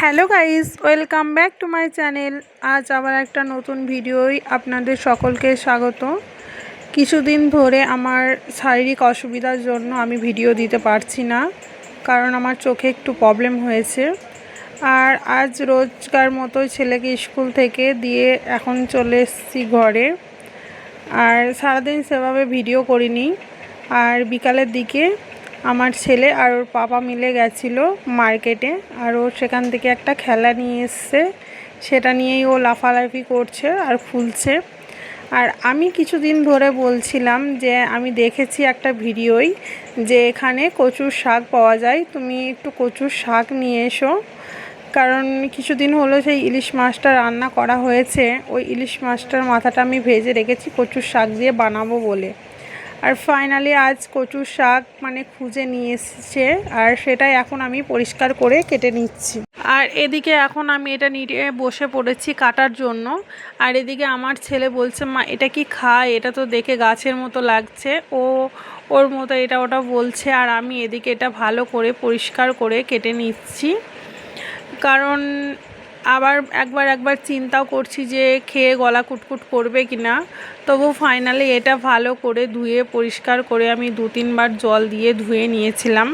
Hello guys, welcome back to my channel. আজ আবার একটা নতুন ভিডিওই আপনাদের সকলকে স্বাগত। কিছুদিন ধরে আমার শারীরিক অসুবিধার জন্য আমি ভিডিও দিতে পারছি না, কারণ আমার চোখে একটু প্রবলেম হয়েছে। আর আজ রোজকার মতোই ছেলেকে স্কুল থেকে দিয়ে এখন চলে এসেছি ঘরে। আর সারাদিন সেভাবে ভিডিও করিনি। আর বিকালের দিকে আমার ছেলে আর ওর পাপা মিলে গেছিলো মার্কেটে, আর ও সেখান থেকে একটা খেলা নিয়ে এসছে, সেটা নিয়েই ও লাফালাফি করছে আর ফুলছে। আর আমি কিছুদিন ধরে বলছিলাম যে আমি দেখেছি একটা ভিডিওই যে এখানে কচুর শাক পাওয়া যায়, তুমি একটু কচুর শাক নিয়ে এসো। কারণ কিছুদিন হলো সেই ইলিশ মাছটা রান্না করা হয়েছে, ওই ইলিশ মাছটার মাথাটা আমি ভেজে রেখেছি কচুর শাক দিয়ে বানাবো বলে। আর ফাইনালি আজ কচুর শাক খুঁজে নিয়ে এসেছে, আর সেটাই এখন আমি পরিষ্কার করে কেটে নিচ্ছি। আর এদিকে এখন আমি এটা নিয়ে বসে পড়েছি কাটার জন্য। আর এদিকে আমার ছেলে বলছে, মা এটা কি খায়, এটা তো দেখে গাছের মতো লাগছে। ওর মতো এটা ওটা বলছে, আর আমি এদিকে এটা ভালো করে পরিষ্কার করে কেটে নিচ্ছি। কারণ আবার একবার চিন্তাও করছি যে খেয়ে গলা কুটকুট করবে কি না। তবু ফাইনালি এটা ভালো করে ধুয়ে পরিষ্কার করে আমি 2-3 বার জল দিয়ে ধুয়ে নিয়েছিলাম।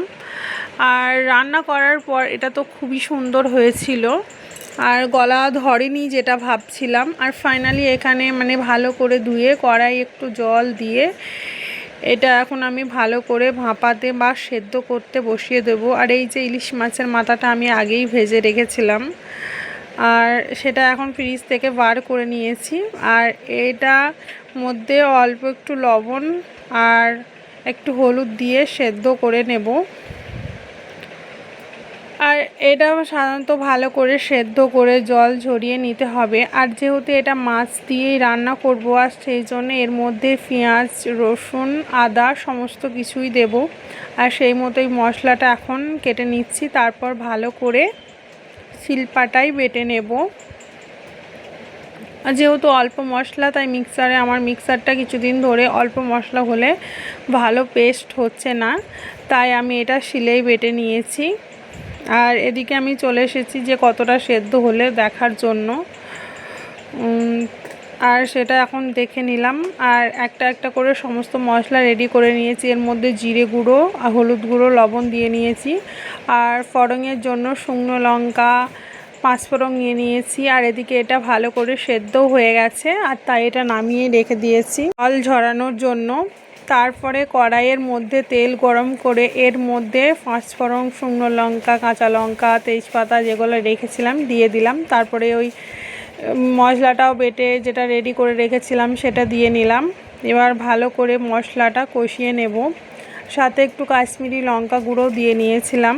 আর রান্না করার পর এটা তো খুবই সুন্দর হয়েছিল, আর গলা ধরেনি যেটা ভাবছিলাম। আর ফাইনালি এখানে ভালো করে ধুয়ে কড়াই একটু জল দিয়ে এটা এখন আমি ভালো করে ভাপাতে বা সেদ্ধ করতে বসিয়ে দেবো। আর এই যে ইলিশ মাছের মাথাটা আমি আগেই ভেজে রেখেছিলাম, আর সেটা এখন ফ্রিজ থেকে বার করে নিয়েছি। আর এটা মধ্যে অল্প একটু লবণ আর একটু হলুদ দিয়ে সেদ্ধ করে নেব। আর এটা সাধারণত ভালো করে সেদ্ধ করে জল ঝরিয়ে নিতে হবে। আর যেহেতু এটা মাছ দিয়েই রান্না করব, আর সেই জন্য এর মধ্যে পেঁয়াজ, রসুন, আদা সমস্ত কিছুই দেব। আর সেই মতোই মশলাটা এখন কেটে নিচ্ছি, তারপর ভালো করে শিলপাটায় বেটে নেব। আর যেহেতু অল্প মশলা, তাই আমার মিক্সারটা কিছুদিন ধরে অল্প মশলা হলে ভালো পেস্ট হচ্ছে না, তাই আমি এটা শিলেই বেটে নিয়েছি। আর এদিকে আমি চলে এসেছি যে কতটা সেদ্ধ হলে দেখার জন্য, আর সেটা এখন দেখে নিলাম। আর একটা একটা করে সমস্ত মশলা রেডি করে নিয়েছি। এর মধ্যে জিরে গুঁড়ো, হলুদ গুঁড়ো, লবণ দিয়ে নিয়েছি। আর ফোড়নের জন্য শুকনো লঙ্কা, 5 ফোড়ন নিয়ে নিয়েছি। আর এদিকে এটা ভালো করে সেদ্ধ হয়ে গেছে, আর তাই এটা নামিয়ে রেখে দিয়েছি জল ঝরানোর জন্য। তারপরে কড়াইয়ের মধ্যে তেল গরম করে এর মধ্যে 5 ফোড়ন, শুকনো লঙ্কা, কাঁচা লঙ্কা, তেজপাতা যেগুলো রেখেছিলাম দিয়ে দিলাম। তারপরে ওই মশলাটাও বেটে যেটা রেডি করে রেখেছিলাম সেটা দিয়ে নিলাম। এবার ভালো করে মশলাটা কষিয়ে নেব। সাথে একটু কাশ্মীরি লঙ্কা গুঁড়ো দিয়ে নিয়েছিলাম।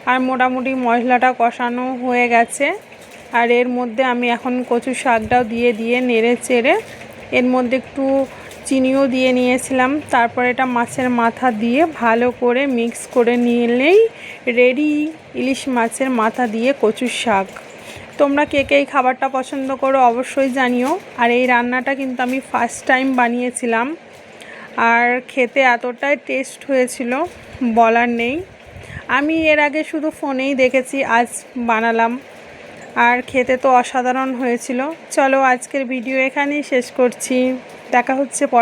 আর মোটামুটি মশলাটা কষানো হয়ে গেছে। আর এর মধ্যে আমি এখন কচু শাকটাও দিয়ে নেড়ে চেড়ে এর মধ্যে একটু চিনিও দিয়ে নিয়েছিলাম। তারপর এটা মাছের মাথা দিয়ে ভালো করে মিক্স করে নিলেই রেডি ইলিশ মাছের মাথা দিয়ে কচু শাক। তোমরা কে কে এই খাবারটা পছন্দ করো অবশ্যই জানিও। আর এই রান্নাটা কিন্তু আমি ফার্স্ট টাইম বানিয়েছিলাম, আর খেতে এতটাই টেস্ট হয়েছিল বলার নেই। আমি এর আগে শুধু ফোনেই দেখেছি, আজ বানালাম, আর খেতে তো অসাধারণ হয়েছিল। চলো আজকের ভিডিও এখানেই শেষ করছি, দেখা হচ্ছে পরে।